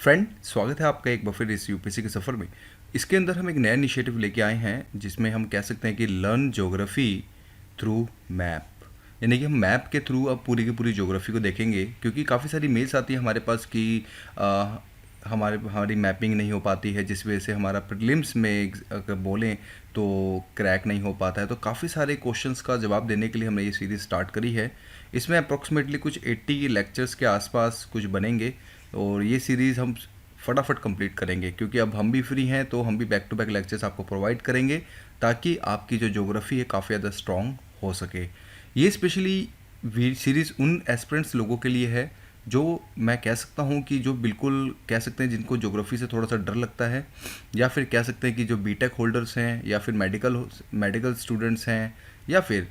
Friend, स्वागत है आपका एक बार फिर इस यूपीएससी के सफ़र में। इसके अंदर हम एक नया इनिशिएटिव लेके आए हैं जिसमें हम कह सकते हैं कि लर्न ज्योग्राफी थ्रू मैप। यानी कि हम मैप के थ्रू अब पूरी की पूरी ज्योग्राफी को देखेंगे, क्योंकि काफ़ी सारी मेल्स आती है हमारे पास कि हमारी मैपिंग नहीं हो पाती है, जिस वजह से हमारा प्रीलिम्स में अगर बोलें तो क्रैक नहीं हो पाता है। तो काफ़ी सारे क्वेश्चंस का जवाब देने के लिए हमने ये सीरीज़ स्टार्ट करी है। इसमें अप्रॉक्सीमेटली कुछ 80 लेक्चर्स के आसपास कुछ बनेंगे और ये सीरीज़ हम फटाफट कंप्लीट करेंगे, क्योंकि अब हम भी फ्री हैं तो हम भी बैक टू बैक लेक्चर्स आपको प्रोवाइड करेंगे ताकि आपकी जो ज्योग्राफी है काफ़ी ज़्यादा स्ट्रॉन्ग हो सके। ये स्पेशली सीरीज़ उन एस्पिरेंट्स लोगों के लिए है जो मैं कह सकता हूँ कि जो बिल्कुल कह सकते हैं जिनको ज्योग्राफी से थोड़ा सा डर लगता है, या फिर कह सकते हैं कि जो बीटेक होल्डर्स हैं, या फिर मेडिकल स्टूडेंट्स हैं, या फिर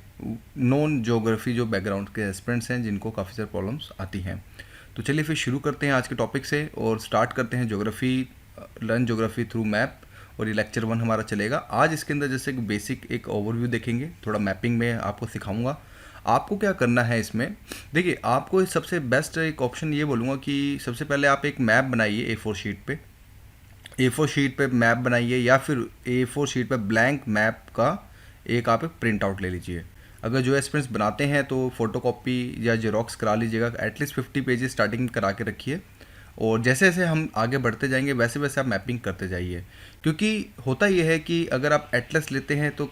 नॉन ज्योग्राफी जो बैकग्राउंड के एस्पिरेंट्स हैं जिनको काफ़ी सारी प्रॉब्लम्स आती हैं। तो चलिए फिर शुरू करते हैं आज के टॉपिक से और स्टार्ट करते हैं geography, learn geography through map. और ये लेक्चर 1 हमारा चलेगा आज। इसके अंदर जैसे एक बेसिक एक ओवरव्यू देखेंगे, थोड़ा मैपिंग में आपको सिखाऊंगा आपको क्या करना है इसमें। देखिए, आपको सबसे बेस्ट एक ऑप्शन ये बोलूँगा कि सबसे पहले आप एक मैप बनाइए A4 शीट पे। A4 शीट पे मैप बनाइए, या फिर A4 शीट पे ब्लैंक मैप का एक आप प्रिंट आउट ले लीजिए। अगर जो एस्पिरेंट्स बनाते हैं तो फोटोकॉपी या जेरोक्स करा लीजिएगा, एटलीस्ट 50 पेजेस स्टार्टिंग में करा के रखिए। और जैसे जैसे हम आगे बढ़ते जाएंगे वैसे वैसे आप मैपिंग करते जाइए, क्योंकि होता यह है कि अगर आप एटलस लेते हैं तो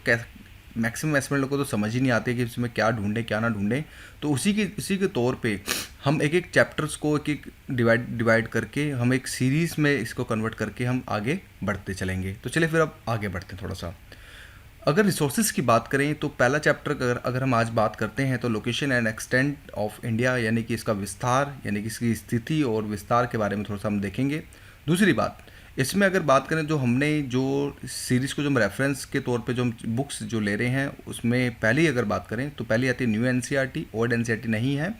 मैक्सिमम एस्पिरेंट लोगों को तो समझ ही नहीं आती कि इसमें क्या ढूंढें क्या ना ढूंढें। तो उसी के तौर पे हम एक एक चैप्टर्स को एक एक डिवाइड करके हम एक सीरीज़ में इसको कन्वर्ट करके हम आगे बढ़ते चलेंगे। तो चलिए फिर अब आगे बढ़ते हैं थोड़ा सा। अगर रिसोर्सेज की बात करें तो पहला चैप्टर अगर हम आज बात करते हैं तो location and extent of India, यानी कि इसका विस्तार, यानी कि इसकी स्थिति और विस्तार के बारे में थोड़ा सा हम देखेंगे। दूसरी बात, इसमें अगर बात करें जो हमने जो सीरीज़ को जो हम रेफरेंस के तौर पे जो हम बुक्स जो ले रहे हैं उसमें पहली अगर बात करें तो पहली आती है न्यू एनसीईआरटी। ओल्ड एनसीईआरटी नहीं है।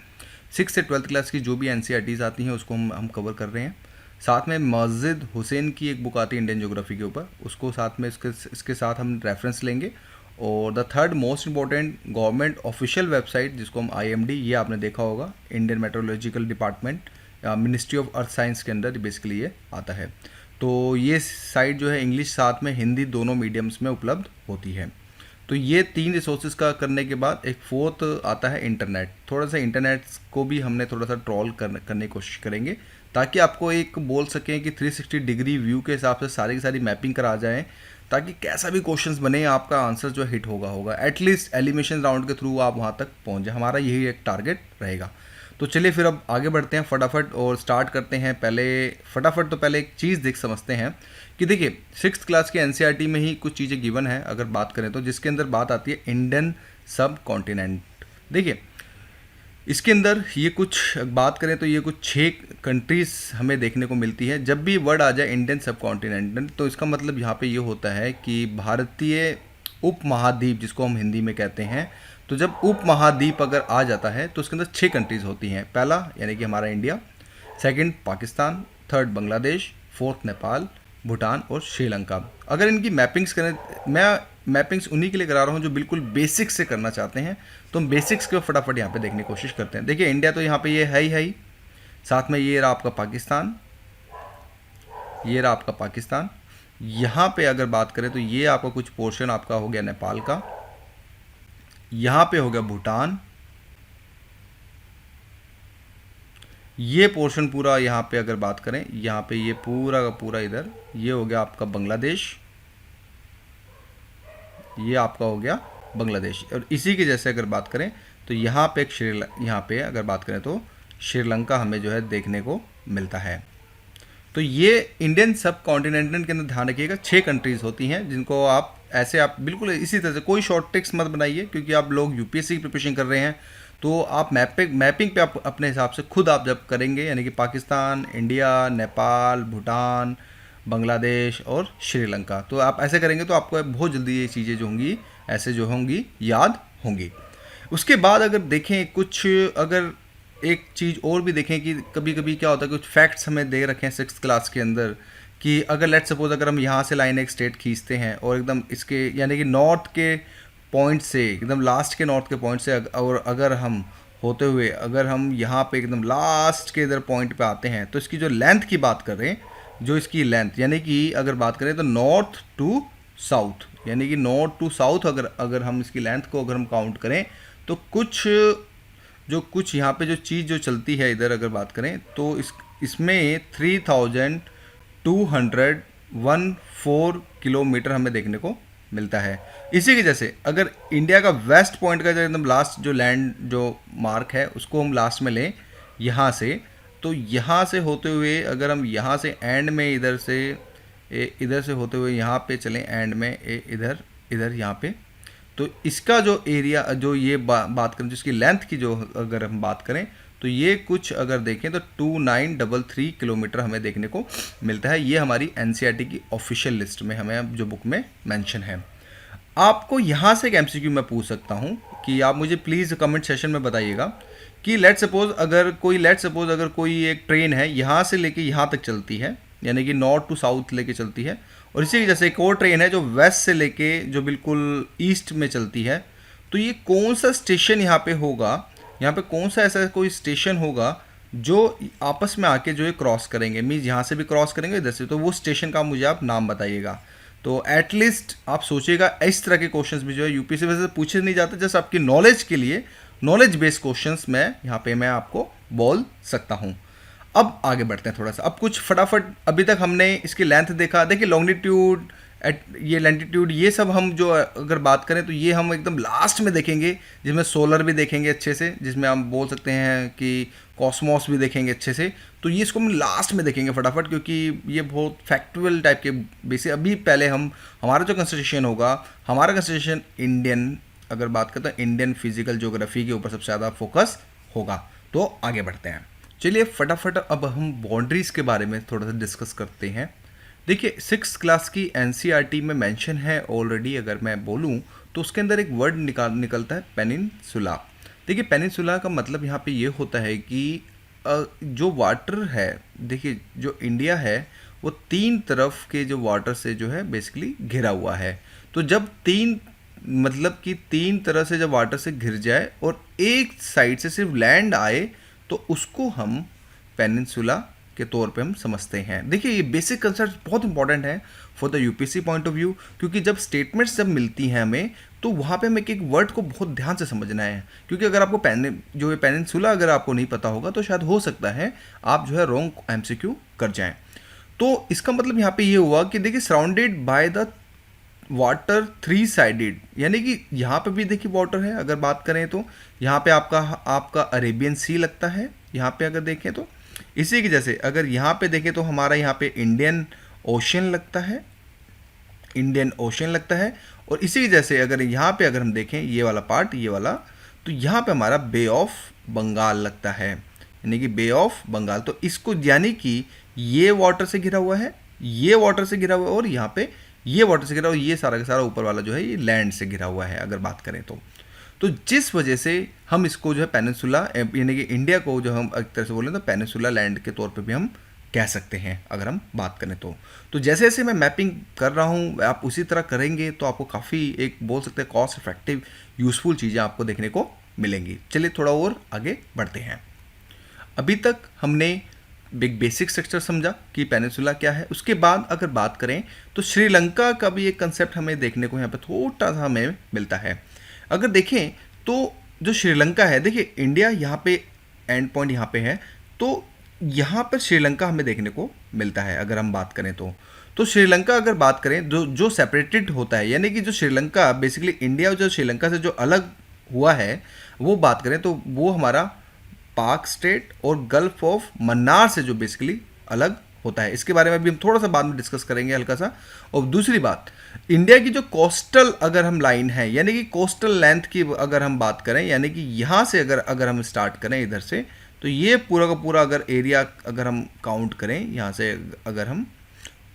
6 से 12th क्लास की जो भी एनसीईआरटीज़ आती हैं उसको हम कवर कर रहे हैं। साथ में मस्जिद हुसैन की एक बुक आती है इंडियन ज्योग्राफी के ऊपर, उसको साथ में इसके साथ हम रेफरेंस लेंगे। और the third most important government official website जिसको हम IMD, ये आपने देखा होगा, Indian meteorological department, ministry of earth science के अंदर बेसिकली ये आता है। तो ये साइट जो है इंग्लिश साथ में हिंदी दोनों मीडियम्स में उपलब्ध होती है। तो ये 3 रिसोर्सेज का करने के बाद एक फोर्थ आता है इंटरनेट। थोड़ा सा इंटरनेट को भी हमने थोड़ा सा ट्रॉल करने की कोशिश करेंगे ताकि आपको एक बोल सकें कि 360 डिग्री व्यू के हिसाब से सारी की सारी मैपिंग करा जाए, ताकि कैसा भी क्वेश्चंस बने आपका आंसर जो हिट होगा एटलीस्ट एलिमिनेशन राउंड के थ्रू आप वहाँ तक पहुँच जाए। हमारा यही एक टारगेट रहेगा। तो चलिए फिर अब आगे बढ़ते हैं फटाफट और स्टार्ट करते हैं। पहले एक चीज़ देख समझते हैं कि देखिए 6th क्लास के एनसीईआरटी में ही कुछ चीज़ें गिवन है अगर बात करें तो, जिसके अंदर बात आती है इंडियन सब कॉन्टिनेंट। देखिए इसके अंदर ये कुछ बात करें तो ये कुछ 6 कंट्रीज़ हमें देखने को मिलती है। जब भी वर्ड आ जाए इंडियन सब कॉन्टिनेंट तो इसका मतलब यहाँ पे ये होता है कि भारतीय उप महाद्वीप जिसको हम हिंदी में कहते हैं। तो जब उप महाद्वीप अगर आ जाता है तो उसके अंदर 6 कंट्रीज़ होती हैं। पहला यानी कि हमारा India, second Pakistan, third Bangladesh, fourth Nepal, Bhutan और श्रीलंका। अगर इनकी मैपिंग्स करें, मैं मैपिंग्स उन्हीं के लिए करा रहा हूँ जो बिल्कुल बेसिक्स से करना चाहते हैं, तो हम बेसिक्स को फटाफट यहाँ पे देखने की कोशिश करते हैं। देखिए इंडिया तो यहाँ पे ये है ही, साथ में ये रहा आपका पाकिस्तान, ये रहा आपका पाकिस्तान। यहाँ पे अगर बात करें तो ये आपका कुछ पोर्शन आपका हो गया नेपाल का, यहाँ पे हो गया भूटान, ये पोर्शन पूरा यहाँ पे अगर बात करें, यहाँ पे ये पूरा का पूरा इधर ये हो गया आपका बांग्लादेश, ये आपका हो गया बांग्लादेश। और इसी के जैसे अगर बात करें तो यहाँ पे यहाँ पे अगर बात करें तो श्रीलंका हमें जो है देखने को मिलता है। तो ये इंडियन सब कॉन्टिनेंटल के अंदर ध्यान रखिएगा 6 कंट्रीज़ होती हैं जिनको आप ऐसे आप बिल्कुल इसी तरह से कोई शॉर्ट ट्रिक्स मत बनाइए, क्योंकि आप लोग यूपीएससी की प्रिपरेशन कर रहे हैं। तो आप मैपिंग पे आप अपने हिसाब से खुद आप जब करेंगे, यानी कि पाकिस्तान, इंडिया, नेपाल, भूटान, बांग्लादेश और श्रीलंका, तो आप ऐसे करेंगे तो आपको बहुत जल्दी ये चीज़ें जो होंगी ऐसे जो होंगी याद होंगी। उसके बाद अगर देखें कुछ, अगर एक चीज़ और भी देखें कि कभी कभी क्या होता है, कुछ फैक्ट्स हमें दे रखे हैं 6th क्लास के अंदर कि अगर लेट सपोज अगर हम यहाँ से लाइन एक स्टेट खींचते हैं और एकदम इसके यानी कि नॉर्थ के पॉइंट से एकदम लास्ट के नॉर्थ के पॉइंट से और अगर हम होते हुए अगर हम यहाँ पे एकदम लास्ट के इधर पॉइंट पे आते हैं, तो इसकी जो लेंथ की बात करें, जो इसकी लेंथ यानी कि अगर बात करें तो नॉर्थ टू साउथ, यानी कि नॉर्थ टू साउथ अगर अगर हम इसकी लेंथ को अगर हम काउंट करें, तो कुछ यहाँ पे जो चीज़ जो चलती है इधर अगर बात करें, तो इसमें 3214 किलोमीटर हमें देखने को मिलता है। इसी की जैसे अगर इंडिया का वेस्ट पॉइंट का जो एकदम लास्ट जो लैंड जो मार्क है उसको हम लास्ट में लें यहाँ से, तो यहाँ से होते हुए अगर हम यहाँ से एंड में इधर से होते हुए यहाँ पे चलें एंड में इधर यहाँ पे, तो इसका जो एरिया जो ये बात करें जिसकी लेंथ की जो अगर हम बात करें, तो ये कुछ अगर देखें तो 2933 किलोमीटर हमें देखने को मिलता है। ये हमारी एनसीईआरटी की ऑफिशियल लिस्ट में हमें जो बुक में मेंशन है। आपको यहाँ से एक एमसीक्यू मैं पूछ सकता हूँ कि आप मुझे प्लीज़ कमेंट सेशन में बताइएगा कि लेट सपोज अगर कोई एक ट्रेन है यहाँ से लेके यहाँ तक चलती है, यानी कि नॉर्थ टू साउथ लेके चलती है, और इसी जैसे एक और ट्रेन है जो वेस्ट से लेके जो बिल्कुल ईस्ट में चलती है, तो ये कौन सा स्टेशन यहाँ पे होगा, यहाँ पे कौन सा ऐसा कोई स्टेशन होगा जो आपस में आके जो ये क्रॉस करेंगे, मीन्स यहाँ से भी क्रॉस करेंगे इधर से, तो वो स्टेशन का मुझे आप नाम बताइएगा। तो एटलीस्ट आप सोचिएगा, इस तरह के क्वेश्चंस भी जो है यूपीएससी वैसे पूछे नहीं जाते, जस्ट आपकी नॉलेज के लिए नॉलेज बेस्ड क्वेश्चंस मैं यहाँ पे मैं आपको बोल सकता हूँ। अब आगे बढ़ते हैं थोड़ा सा, अब कुछ फटाफट, अभी तक हमने इसकी लेंथ देखा, देखिए लॉन्गिट्यूड ये लैटिट्यूड ये सब हम जो अगर बात करें तो ये हम एकदम लास्ट में देखेंगे, जिसमें सोलर भी देखेंगे अच्छे से, जिसमें हम बोल सकते हैं कि कॉस्मोस भी देखेंगे अच्छे से, तो ये इसको हम लास्ट में देखेंगे फटाफट, क्योंकि ये बहुत फैक्चुअल टाइप के बेसिस। अभी पहले हमारा जो कंसंट्रेशन होगा, हमारा कंसंट्रेशन इंडियन अगर बात करते हैं इंडियन फिजिकल ज्योग्राफी के ऊपर सबसे ज़्यादा फोकस होगा। तो आगे बढ़ते हैं, चलिए फटाफट अब हम बाउंड्रीज़ के बारे में थोड़ा सा डिस्कस करते हैं। देखिए 6th क्लास की एनसीईआरटी में मेंशन है ऑलरेडी, अगर मैं बोलूं तो उसके अंदर एक वर्ड निकलता है पेनिनसुला। देखिए पेनिनसुला का मतलब यहाँ पे ये होता है कि जो वाटर है, देखिए जो इंडिया है वो 3 तरफ के जो वाटर से जो है बेसिकली घिरा हुआ है। तो जब 3 तरह से जब वाटर से घिर जाए और एक साइड से सिर्फ लैंड आए, तो उसको हम पेनिनसुला के तौर पे हम समझते हैं। देखिए ये बेसिक कंसेप्ट बहुत इंपॉर्टेंट है for the UPSC point of view, क्योंकि जब स्टेटमेंट्स जब मिलती हैं हमें, तो वहाँ पे हमें एक वर्ड को बहुत ध्यान से समझना है, क्योंकि अगर आपको जो ये पेनिनसुला अगर आपको नहीं पता होगा तो शायद हो सकता है आप जो है रॉन्ग एमसीक्यू कर जाएं। तो इसका मतलब यहाँ पे ये हुआ कि देखिए surrounded by the water 3 sided, यानी कि यहाँ पे भी देखिए वाटर है, अगर बात करें तो यहाँ पे आपका अरेबियन सी लगता है, यहाँ पे अगर देखें तो इसी की जैसे अगर यहाँ पे देखें तो हमारा यहाँ पे इंडियन ओशन लगता है, और इसी की जैसे अगर यहाँ पे अगर हम देखें ये वाला पार्ट, ये वाला, तो यहाँ पे हमारा बे ऑफ बंगाल लगता है, यानी कि बे ऑफ बंगाल। तो इसको यानी कि ये वाटर से घिरा हुआ है, ये वाटर से घिरा हुआ है, और यहाँ पे ये वाटर से घिरा हुआ है, ये सारा का सारा ऊपर वाला जो है ये लैंड से घिरा हुआ है अगर बात करें तो जिस वजह से हम इसको जो है पेनिनसुला, यानी कि इंडिया को जो हम एक तरह से बोलें तो पेनिनसुला लैंड के तौर पे भी हम कह सकते हैं अगर हम बात करें तो जैसे जैसे मैं मैपिंग कर रहा हूँ आप उसी तरह करेंगे तो आपको काफ़ी एक बोल सकते हैं कॉस्ट इफेक्टिव यूज़फुल चीज़ें आपको देखने को मिलेंगी। चलिए थोड़ा और आगे बढ़ते हैं। अभी तक हमने बिग बेसिक स्ट्रक्चर समझा कि पेनिनसुला क्या है। उसके बाद अगर बात करें तो श्रीलंका का भी एक कंसेप्ट हमें देखने को यहाँ पे थोड़ा सा हमें मिलता है। अगर देखें तो जो श्रीलंका है, देखिए इंडिया यहाँ पे एंड पॉइंट यहाँ पे है, तो यहाँ पर श्रीलंका हमें देखने को मिलता है अगर हम बात करें तो श्रीलंका अगर बात करें जो सेपरेटेड होता है, यानी कि जो श्रीलंका बेसिकली इंडिया जो श्रीलंका से जो अलग हुआ है वो बात करें तो वो हमारा पाक स्टेट और गल्फ ऑफ मन्नार से जो बेसिकली अलग होता है। इसके बारे में भी हम थोड़ा सा बाद में डिस्कस करेंगे हल्का सा। और दूसरी बात, इंडिया की जो कोस्टल अगर हम लाइन है, यानी कि कोस्टल लेंथ की अगर हम बात करें, यानी कि यहाँ से अगर हम स्टार्ट करें इधर से, तो ये पूरा का पूरा अगर एरिया अगर हम काउंट करें यहाँ से अगर हम,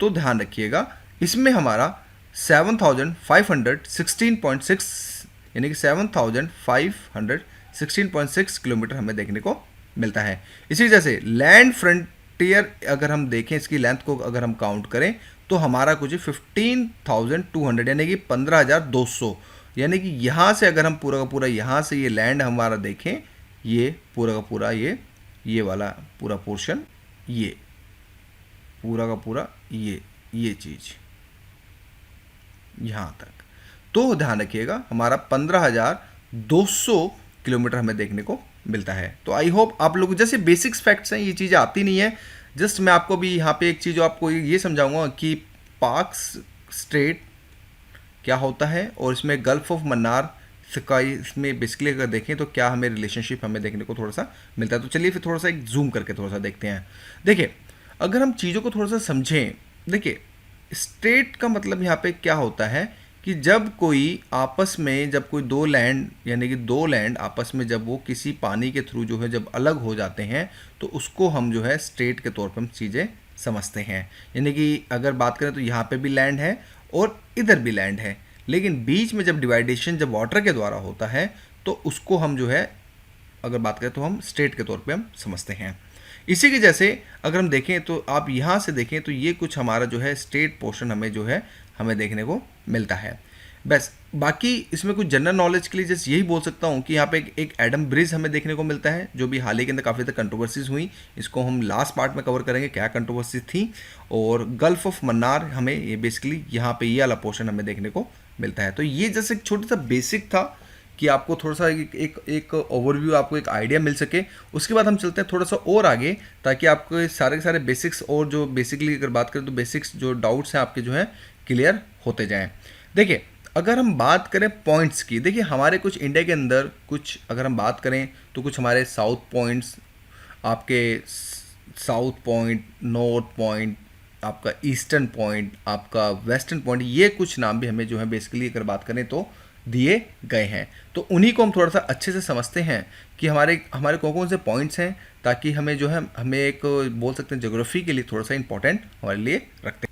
तो ध्यान रखिएगा इसमें हमारा 7516.6 यानी कि 7516.6 किलोमीटर हमें देखने को मिलता है। इसी वजह से लैंड फ्रंटियर अगर हम देखें इसकी लेंथ को अगर हम काउंट करें तो हमारा कुछ 15,200 यानी कि 15,200, यानी कि यहाँ से अगर हम पूरा का पूरा यहाँ से ये लैंड हमारा देखें ये पूरा का पूरा ये वाला पूरा पोर्शन, ये पूरा का पूरा ये चीज़ यहाँ तक। तो ध्यान रखिएगा हमारा 15,200 किलोमीटर हमें देखने को मिलता है। तो आई होप आप लोग, जैसे बेसिक्स फैक्ट्स हैं, ये चीज़ें आती नहीं है, जस्ट मैं आपको भी यहाँ पे एक चीज़ आपको ये समझाऊंगा कि पाक स्ट्रेट क्या होता है और इसमें गल्फ ऑफ मन्नार का इसमें बेसिकली अगर देखें तो क्या हमें रिलेशनशिप हमें देखने को थोड़ा सा मिलता है। तो चलिए फिर थोड़ा सा एक जूम करके थोड़ा सा देखते हैं। देखिए अगर हम चीज़ों को थोड़ा सा समझें, देखिए स्टेट का मतलब यहाँ पे क्या होता है कि जब कोई आपस में, जब कोई दो लैंड यानी कि दो लैंड आपस में जब वो किसी पानी के थ्रू जो है जब अलग हो जाते हैं तो उसको हम जो है स्टेट के तौर पर हम चीज़ें समझते हैं। यानी कि अगर बात करें तो यहाँ पे भी लैंड है और इधर भी लैंड है, लेकिन बीच में जब डिवाइडेशन जब वाटर के द्वारा होता है तो उसको हम जो है अगर बात करें तो हम स्टेट के तौर पे हम समझते हैं। इसी के जैसे अगर हम देखें तो आप यहाँ से देखें तो ये कुछ हमारा जो है स्टेट पोर्शन हमें जो है हमें देखने को मिलता है। बस बाकी इसमें कुछ जनरल नॉलेज के लिए जैसे यही बोल सकता हूँ कि यहाँ पे एक एडम ब्रिज हमें देखने को मिलता है, जो भी हाल ही के अंदर काफ़ी ज़्यादा कंट्रोवर्सीज हुई। इसको हम लास्ट पार्ट में कवर करेंगे क्या कंट्रोवर्सीज थी। और गल्फ ऑफ मन्नार हमें ये बेसिकली यहाँ पे ये वाला पोर्शन हमें देखने को मिलता है। तो ये जैसे एक छोटा सा बेसिक था कि आपको थोड़ा सा एक ओवरव्यू, आपको एक आइडिया मिल सके। उसके बाद हम चलते हैं थोड़ा सा और आगे, ताकि आपको ये सारे के सारे बेसिक्स और जो बेसिकली अगर बात करें तो बेसिक्स जो डाउट्स हैं आपके जो है क्लियर होते जाएं। देखिए अगर हम बात करें पॉइंट्स की, देखिए हमारे कुछ इंडिया के अंदर कुछ अगर हम बात करें तो कुछ हमारे साउथ पॉइंट्स, आपके साउथ पॉइंट, नॉर्थ पॉइंट, आपका ईस्टर्न पॉइंट, आपका वेस्टर्न पॉइंट, ये कुछ नाम भी हमें जो है बेसिकली अगर बात करें तो दिए गए हैं। तो उन्हीं को हम थोड़ा सा अच्छे से समझते हैं कि हमारे हमारे कौन कौन से पॉइंट्स हैं, ताकि हमें जो है हमें एक बोल सकते हैं ज्योग्राफी के लिए थोड़ा सा इंपॉर्टेंट हमारे लिए रखते हैं।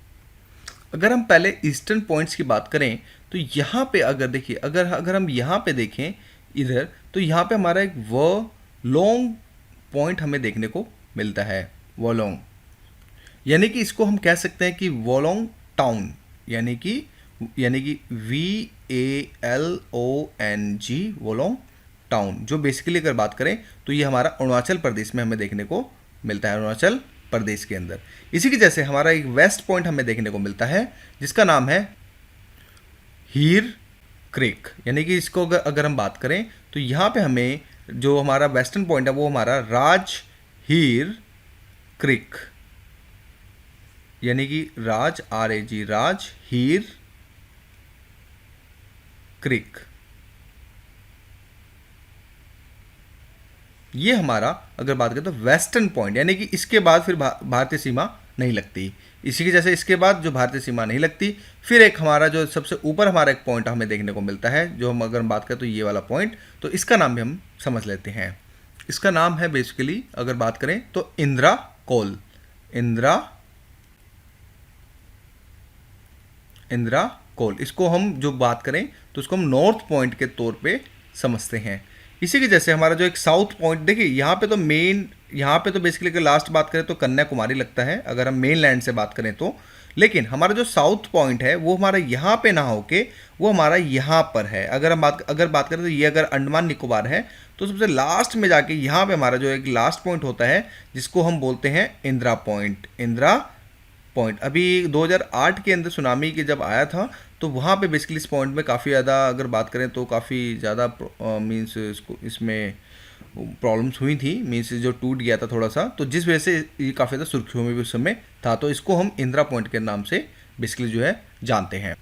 अगर हम पहले ईस्टर्न पॉइंट्स की बात करें तो यहाँ पे अगर देखिए अगर हम यहाँ पे देखें इधर, तो यहाँ पे हमारा एक वोलोंग पॉइंट हमें देखने को मिलता है। वोलोंग यानी कि इसको हम कह सकते हैं कि वोलोंग टाउन, यानी कि VALONG वोलोंग टाउन, जो बेसिकली अगर बात करें तो ये हमारा अरुणाचल प्रदेश में हमें देखने को मिलता है, अरुणाचल प्रदेश के अंदर। इसी की जैसे हमारा एक वेस्ट पॉइंट हमें देखने को मिलता है जिसका नाम है हीर क्रिक, यानी कि इसको अगर हम बात करें तो यहाँ पे हमें जो हमारा वेस्टर्न पॉइंट है वो हमारा राज हीर क्रिक, यानी कि राज RAG राज हीर क्रिक, ये हमारा अगर बात करें तो वेस्टर्न पॉइंट, यानी कि इसके बाद फिर भारतीय सीमा नहीं लगती। इसी के जैसे इसके बाद जो भारतीय सीमा नहीं लगती, फिर एक हमारा जो सबसे ऊपर हमारा एक पॉइंट हमें देखने को मिलता है, जो हम अगर बात करें तो ये वाला पॉइंट, तो इसका नाम भी हम समझ लेते हैं। इसका नाम है बेसिकली अगर बात करें तो इंदिरा कोल, इंदिरा कोल। इसको हम जो बात करें तो उसको हम नॉर्थ पॉइंट के तौर पे समझते हैं। इसी के जैसे हमारा जो एक साउथ पॉइंट, देखिए यहाँ पे तो मेन, यहाँ पे तो बेसिकली अगर लास्ट बात करें तो कन्याकुमारी लगता है अगर हम मेन लैंड से बात करें तो, लेकिन हमारा जो साउथ पॉइंट है वो हमारा यहाँ पे ना होके वो हमारा यहाँ पर है। अगर हम बात करें तो ये अगर अंडमान निकोबार है तो सबसे लास्ट में जाके यहाँ पे हमारा जो एक लास्ट पॉइंट होता है जिसको हम बोलते हैं इंदिरा पॉइंट। अभी 2008 के अंदर सुनामी के जब आया था तो वहाँ पे बेसिकली इस पॉइंट में काफ़ी ज़्यादा अगर बात करें तो काफ़ी ज़्यादा मीन्स इसमें प्रॉब्लम्स हुई थी, मीन्स जो टूट गया था थोड़ा सा, तो जिस वजह से ये काफ़ी ज़्यादा सुर्खियों में भी उस समय था। तो इसको हम इंदिरा पॉइंट के नाम से बेसिकली जो है जानते हैं।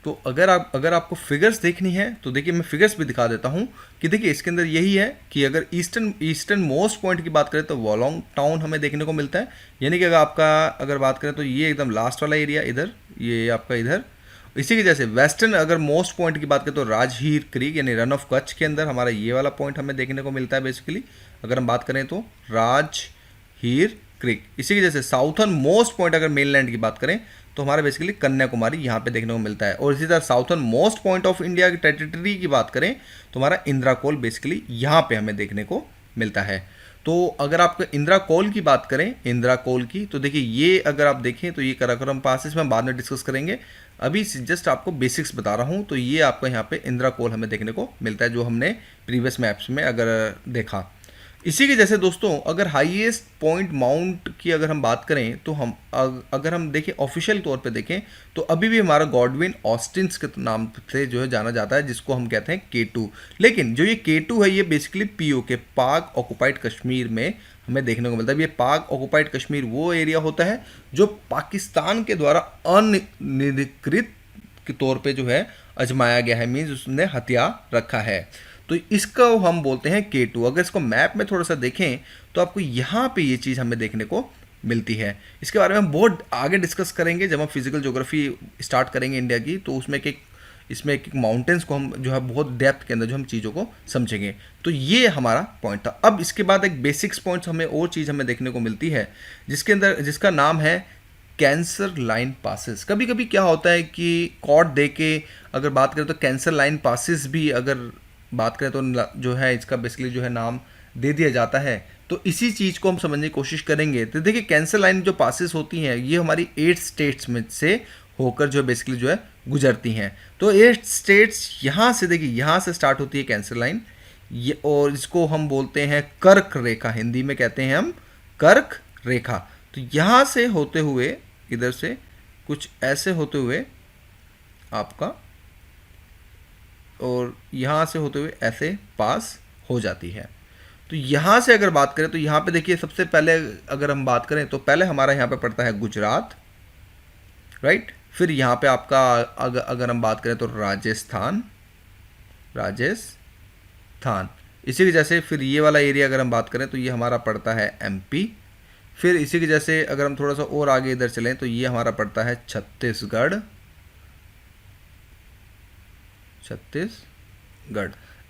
तो अगर आपको फिगर्स देखनी है तो देखिए मैं फिगर्स भी दिखा देता हूँ कि देखिए इसके अंदर यही है कि अगर ईस्टर्न मोस्ट पॉइंट की बात करें तो वोलोंग टाउन हमें देखने को मिलता है, यानी कि अगर बात करें तो ये एकदम लास्ट वाला एरिया इधर, ये आपका इधर। इसी की जैसे वेस्टर्न अगर मोस्ट पॉइंट की बात करें तो राजहीर क्रीक यानी रन ऑफ कच्छ के अंदर हमारा ये वाला पॉइंट हमें देखने को मिलता है बेसिकली अगर हम बात करें तो राजहीर क्रीक। इसी की जैसे साउथर्न मोस्ट पॉइंट अगर मेनलैंड की बात करें तो हमारा बेसिकली कन्याकुमारी यहाँ पे देखने को मिलता है। और इसी तरह southern most point of India की टेरिटरी की बात करें तो हमारा इंदिरा कोल बेसिकली यहाँ पे हमें देखने को मिलता है। तो अगर आप इंदिरा कोल की बात करें, इंदिरा कोल की, तो देखिए ये अगर आप देखें तो ये कराकोरम पास, इसमें बाद में डिस्कस करेंगे, अभी जस्ट आपको बेसिक्स बता रहा हूँ। तो ये आपका यहाँ पे इंदिरा कोल हमें देखने को मिलता है जो हमने प्रीवियस मैप्स में अगर देखा। इसी के जैसे दोस्तों अगर हाईएस्ट पॉइंट माउंट की अगर हम बात करें तो हम अगर हम देखें ऑफिशियल तौर पे देखें तो अभी भी हमारा गॉडविन ऑस्टिन्स के नाम से जो है जाना जाता है, जिसको हम कहते हैं K2। लेकिन जो ये K2 है ये बेसिकली POK, पाक ऑक्युपाइड कश्मीर में हमें देखने को मिलता है। ये पाक ऑक्युपाइड कश्मीर वो एरिया होता है जो पाकिस्तान के द्वारा अनिधिकृत के तौर पे जो है आजमाया गया है, मीन्स उसने हथियार रखा है। तो इसका हम बोलते हैं K2। अगर इसको मैप में थोड़ा सा देखें तो आपको यहाँ पे ये चीज़ हमें देखने को मिलती है। इसके बारे में हम बहुत आगे डिस्कस करेंगे जब हम फिजिकल ज्योग्राफी स्टार्ट करेंगे इंडिया की, तो उसमें इसमें एक माउंटेन्स को हम जो है बहुत डेप्थ के अंदर जो हम चीज़ों को समझेंगे। तो ये हमारा पॉइंट था। अब इसके बाद एक बेसिक्स पॉइंट्स हमें और चीज़ हमें देखने को मिलती है जिसका नाम है कैंसर लाइन पासिस। कभी कभी क्या होता है कि कॉर्ड दे के अगर बात करें तो कैंसर लाइन पासिस भी अगर बात करें तो जो है इसका बेसिकली जो है नाम दे दिया जाता है। तो इसी चीज़ को हम समझने की कोशिश करेंगे। तो देखिए कैंसर लाइन जो पासिस होती हैं ये हमारी 8 स्टेट्स में से होकर जो बेसिकली जो है गुजरती हैं। तो 8 स्टेट्स यहाँ से देखिए यहाँ से स्टार्ट होती है कैंसर लाइन, ये और इसको हम बोलते हैं कर्क रेखा, हिंदी में कहते हैं हम कर्क रेखा। तो यहाँ से होते हुए इधर से कुछ ऐसे होते हुए आपका और यहाँ से होते हुए ऐसे पास हो जाती है। तो यहाँ से अगर बात करें तो यहाँ पे देखिए सबसे पहले अगर हम बात करें तो पहले हमारा यहाँ पे पड़ता है गुजरात, राइट। फिर यहाँ पे आपका अगर हम बात करें तो राजस्थान, इसी के जैसे फिर ये वाला एरिया अगर हम बात करें तो ये हमारा पड़ता है MP। फिर इसी के जैसे अगर हम थोड़ा सा और आगे इधर चलें तो ये हमारा पड़ता है छत्तीसगढ़।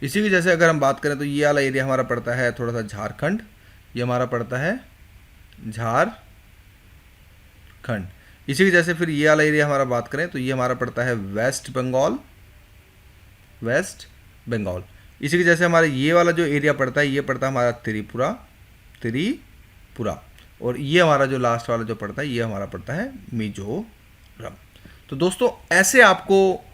इसी की जैसे अगर हम बात करें तो ये वाला एरिया हमारा पड़ता है थोड़ा सा झारखंड, ये हमारा पड़ता है झारखंड। इसी की जैसे फिर ये वाला एरिया हमारा बात करें तो ये हमारा पड़ता है वेस्ट बंगाल। इसी की जैसे हमारा ये वाला जो एरिया पड़ता है ये पड़ता है हमारा त्रिपुरा। और ये हमारा जो लास्ट वाला जो पड़ता है ये हमारा पड़ता है मिजोरम। तो दोस्तों ऐसे आपको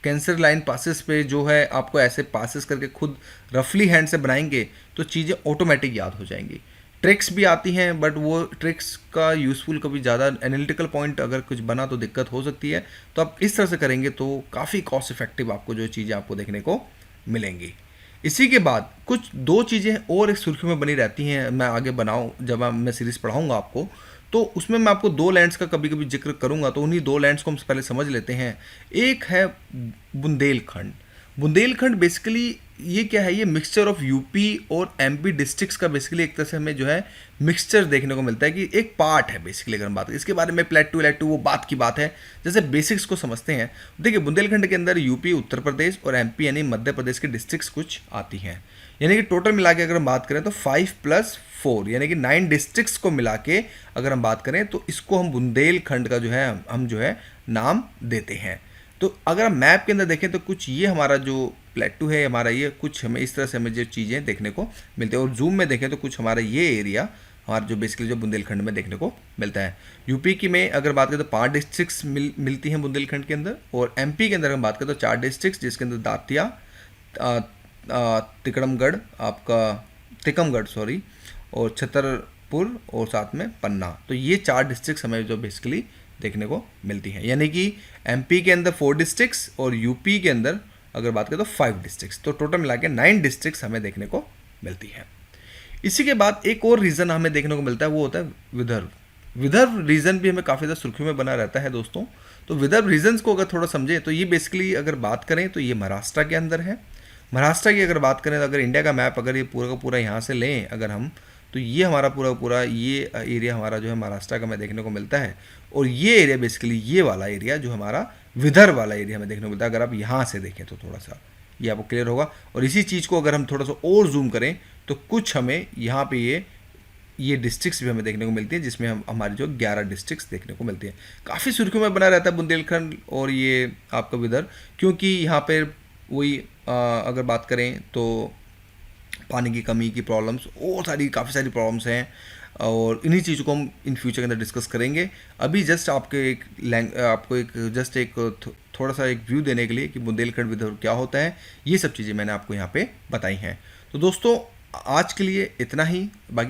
कैंसर लाइन पासिस पे जो है आपको ऐसे पासिस करके खुद रफली हैंड से बनाएंगे तो चीज़ें ऑटोमेटिक याद हो जाएंगी। ट्रिक्स भी आती हैं बट वो ट्रिक्स का यूज़फुल कभी ज़्यादा एनालिटिकल पॉइंट अगर कुछ बना तो दिक्कत हो सकती है। तो आप इस तरह से करेंगे तो काफ़ी कॉस्ट इफेक्टिव आपको जो चीज़ें आपको देखने को मिलेंगी। इसी के बाद कुछ 2 चीज़ें और एक सुर्खियों में बनी रहती हैं, मैं आगे बनाऊँ जब मैं सीरीज़ पढ़ाऊँगा आपको तो उसमें मैं आपको 2 लैंड्स का कभी कभी जिक्र करूंगा। तो उन्हीं 2 लैंड्स को हम पहले समझ लेते हैं। एक है बुंदेलखंड बेसिकली ये क्या है, ये मिक्सचर ऑफ यूपी और MP डिस्ट्रिक्ट्स का बेसिकली एक तरह से हमें जो है मिक्सचर देखने को मिलता है कि एक पार्ट है बेसिकली। अगर हम बात करें इसके बारे में प्लेटू वो बात की बात है, जैसे बेसिक्स को समझते हैं। देखिए बुंदेलखंड के अंदर यूपी, उत्तर प्रदेश और MP यानी मध्य प्रदेश की डिस्ट्रिक्ट्स कुछ आती हैं। यानी कि टोटल मिला के अगर हम बात करें तो 5+4 यानी कि 9 डिस्ट्रिक्ट्स को मिला के अगर हम बात करें तो इसको हम बुंदेलखंड का जो है हम जो है नाम देते हैं। तो अगर हम मैप के अंदर देखें तो कुछ ये हमारा जो प्लेटू है हमारा, ये कुछ हमें इस तरह से हमें जो चीज़ें देखने को मिलती है। और जूम में देखें तो कुछ हमारा ये एरिया हमारा जो बेसिकली जो बुंदेलखंड में देखने को मिलता है। यूपी की में अगर बात करें तो 5 डिस्ट्रिक्ट्स मिलती हैं बुंदेलखंड के अंदर। और MP के अंदर हम बात करें तो 4 डिस्ट्रिक्ट्स, जिसके अंदर दातिया, तिकमगढ़ और छतरपुर और साथ में पन्ना। तो ये 4 डिस्ट्रिक्ट्स हमें जो बेसिकली देखने को मिलती हैं। यानी कि MP के अंदर 4 डिस्ट्रिक्ट्स और यूपी के अंदर अगर बात करें तो 5 डिस्ट्रिक्ट्स। तो टोटल मिला के 9 डिस्ट्रिक्ट्स हमें देखने को मिलती हैं। इसी के बाद एक और रीजन हमें देखने को मिलता है, वो होता है विदर्भ रीजन भी हमें काफ़ी ज़्यादा सुर्खियों में बना रहता है दोस्तों। तो विदर्भ रीजन्स को अगर थोड़ा समझें तो ये बेसिकली अगर बात करें तो ये महाराष्ट्र के अंदर है। महाराष्ट्र की अगर बात करें तो अगर इंडिया का मैप अगर ये पूरा का पूरा यहाँ से लें अगर हम, तो ये हमारा पूरा ये एरिया हमारा जो है महाराष्ट्र का हमें देखने को मिलता है। और ये एरिया बेसिकली ये वाला एरिया जो हमारा विदर्भ वाला एरिया हमें देखने को मिलता है। अगर आप यहाँ से देखें तो थोड़ा सा ये आपको क्लियर होगा। और इसी चीज़ को अगर हम थोड़ा सा और जूम करें तो कुछ हमें यहाँ पे ये डिस्ट्रिक्ट्स भी हमें देखने को मिलती हैं, जिसमें हम हमारी जो 11 डिस्ट्रिक्ट्स देखने को मिलती हैं। काफ़ी सुर्खियों में बना रहता है बुंदेलखंड और ये आपका विदर्भ, क्योंकि यहाँ पर वही अगर बात करें तो पानी की कमी की प्रॉब्लम्स और काफ़ी सारी प्रॉब्लम्स हैं। और इन्हीं चीज़ों को हम इन फ्यूचर के अंदर डिस्कस करेंगे। अभी जस्ट आपको थोड़ा सा एक व्यू देने के लिए कि बुंदेलखंड विदर्भ क्या होता है, ये सब चीज़ें मैंने आपको यहाँ पे बताई हैं। तो दोस्तों आज के लिए इतना ही। बाकी